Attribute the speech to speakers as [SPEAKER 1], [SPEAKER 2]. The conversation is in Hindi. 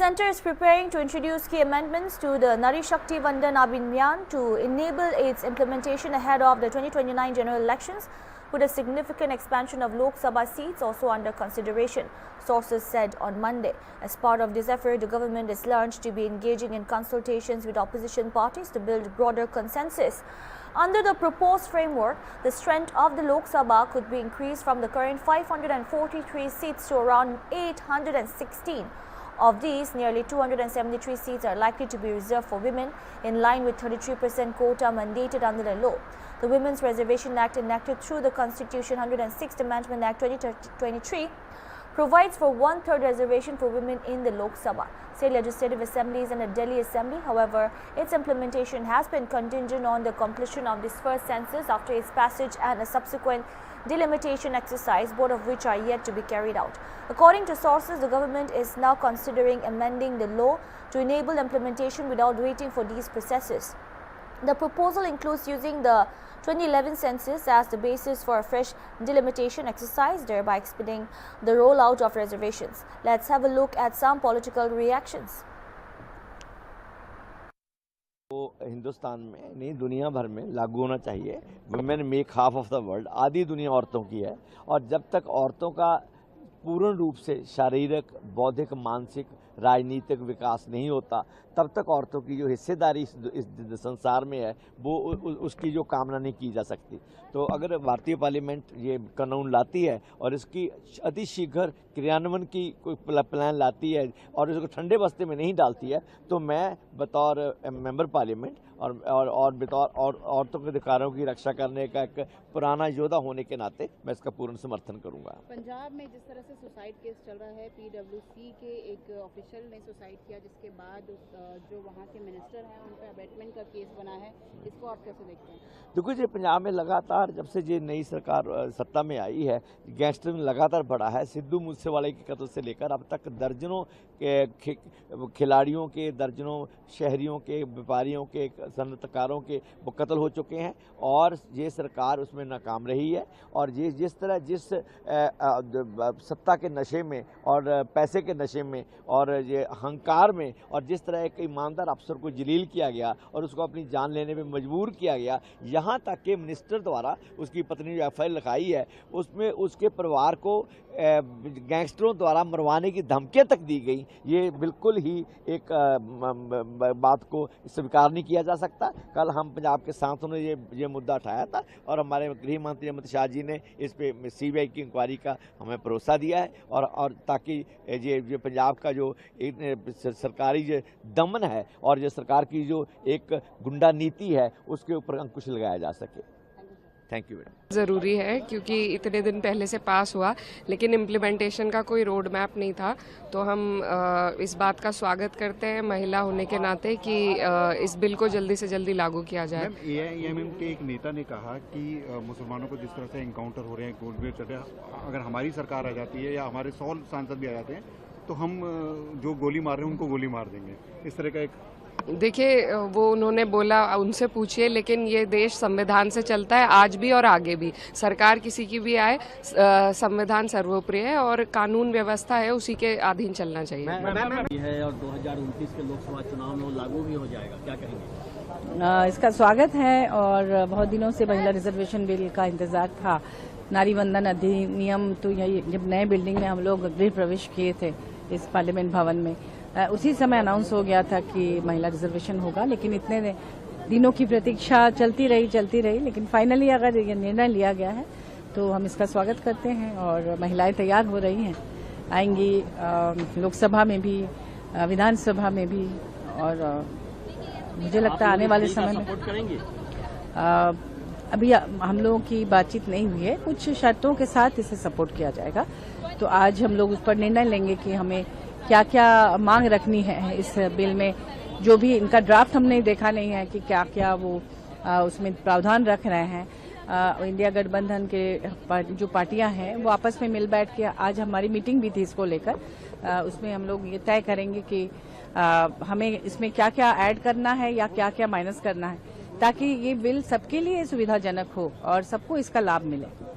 [SPEAKER 1] centre is preparing to introduce key amendments to the Nari Shakti Vandan Abhinyan to enable its implementation ahead of the 2029 general elections, with a significant expansion of Lok Sabha seats also under consideration, sources said on Monday. As part of this effort, the government is launched to be engaging in consultations with opposition parties to build broader consensus. Under the proposed framework, the strength of the Lok Sabha could be increased from the current 543 seats to around 816. Of these, nearly 273 seats are likely to be reserved for women, in line with 33% quota mandated under the law. The Women's Reservation Act, enacted through the Constitution 106th Amendment Act 2023, provides for one-third reservation for women in the Lok Sabha. State legislative assemblies and the Delhi Assembly, however, its implementation has been contingent on the completion of this first census after its passage and a subsequent delimitation exercise, both of which are yet to be carried out. According to sources, the government is now considering amending the law to enable implementation without waiting for these processes. The proposal includes using the 2011 census as the basis for a fresh delimitation exercise, thereby expediting the rollout of reservations. Let's have a look at some political reactions.
[SPEAKER 2] Hindustan में नहीं, दुनिया भर में लागू होना चाहिए। Women make half of the world. आधी दुनिया औरतों की है और जब तक औरतों का पूर्ण रूप से शारीरिक, बौद्धिक, मानसिक, राजनीतिक विकास नहीं होता, तब तक औरतों की जो हिस्सेदारी इस संसार में है वो उसकी जो कामना नहीं की जा सकती। तो अगर भारतीय पार्लियामेंट ये कानून लाती है और इसकी अति शीघ्र क्रियान्वयन की कोई प्लान लाती है और इसको ठंडे बस्ते में नहीं डालती है, तो मैं बतौर मेंबर पार्लियामेंट और बतौर औरतों के अधिकारों की रक्षा करने का एक पुराना योद्धा होने के नाते मैं इसका पूर्ण समर्थन करूंगा।
[SPEAKER 3] पंजाब में जिस तरह से सुसाइड केस चल रहा है, PWC के एक ऑफिशियल ने सुसाइड किया, जिसके बाद जो वहाँ के मिनिस्टर हैं उन पर अबेटमेंट का केस बना है, इसको आप कैसे देखते हैं?
[SPEAKER 2] देखो जी, पंजाब में लगातार जब से ये नई सरकार सत्ता में आई है, गैंगस्टर में लगातार बढ़ा है। सिद्धू मूसेवाले के कत्ल से लेकर अब तक दर्जनों खिलाड़ियों के, दर्जनों शहरियों के, व्यापारियों के, सन्नतकारों के वो कत्ल हो चुके हैं और ये सरकार उसमें नाकाम रही है। और ये जिस तरह जिस सत्ता के नशे में और पैसे के नशे में और ये अहंकार में और जिस तरह एक ईमानदार अफसर को जलील किया गया और उसको अपनी जान लेने में मजबूर किया गया, यहाँ तक कि मिनिस्टर द्वारा उसकी पत्नी जो FIR लिखाई है उसमें उसके परिवार को गैंगस्टरों द्वारा मरवाने की धमकियाँ तक दी गई। ये बिल्कुल ही एक बात को स्वीकार नहीं किया जा सकता। कल हम पंजाब के सांसदों ने ये मुद्दा उठाया था और हमारे गृह मंत्री अमित शाह जी ने इस पे CBI की इंक्वायरी का हमें भरोसा दिया है और ताकि ये पंजाब का जो सरकारी जो दमन है और जो सरकार की जो एक गुंडा नीति है उसके ऊपर अंकुश लगाया जा सके। Thank you madam.
[SPEAKER 4] ज़रूरी है क्योंकि इतने दिन पहले से पास हुआ लेकिन इम्प्लीमेंटेशन का कोई रोड मैप नहीं था, तो हम इस बात का स्वागत करते हैं महिला होने के नाते कि इस बिल को जल्दी से जल्दी लागू किया जाए।
[SPEAKER 5] AIMM के एक नेता ने कहा कि मुसलमानों को जिस तरह से एनकाउंटर हो रहे हैं, गोलवेव चल रहे हैं, अगर हमारी सरकार आ जाती है या हमारे 100 सांसद भी आ जाते हैं तो हम जो गोली मार रहे हैं उनको गोली मार देंगे। इस तरह का एक
[SPEAKER 4] देखिए, वो उन्होंने बोला, उनसे पूछिए, लेकिन ये देश संविधान से चलता है आज भी और आगे भी। सरकार किसी की भी आए, संविधान सर्वोपरि है और कानून व्यवस्था है, उसी के अधीन चलना चाहिए।
[SPEAKER 6] है और 2029 के लोकसभा चुनाव में वो लागू भी हो जाएगा, क्या कहेंगे?
[SPEAKER 7] इसका स्वागत है और बहुत दिनों से महिला रिजर्वेशन बिल का इंतजार था। नारी वंदन अधिनियम तो जब नए बिल्डिंग में हम लोग गृह प्रवेश किए थे इस पार्लियामेंट भवन में, उसी समय अनाउंस हो गया था कि महिला रिजर्वेशन होगा, लेकिन इतने दिनों की प्रतीक्षा चलती रही, लेकिन फाइनली अगर ये निर्णय लिया गया है तो हम इसका स्वागत करते हैं और महिलाएं तैयार हो रही हैं, आएंगी लोकसभा में भी, विधानसभा में भी, और मुझे लगता है आने वाले समय में अभी हम लोगों की बातचीत नहीं हुई है, कुछ शर्तों के साथ इसे सपोर्ट किया जाएगा। तो आज हम लोग उस पर निर्णय लेंगे कि हमें क्या क्या मांग रखनी है इस बिल में। जो भी इनका ड्राफ्ट हमने देखा नहीं है कि क्या क्या वो उसमें प्रावधान रख रहे हैं। इंडिया गठबंधन के जो पार्टियां हैं वो आपस में मिल बैठ के, आज हमारी मीटिंग भी थी इसको लेकर, उसमें हम लोग ये तय करेंगे कि हमें इसमें क्या क्या ऐड करना है या क्या क्या माइनस करना है, ताकि ये बिल सबके लिए सुविधाजनक हो और सबको इसका लाभ मिले।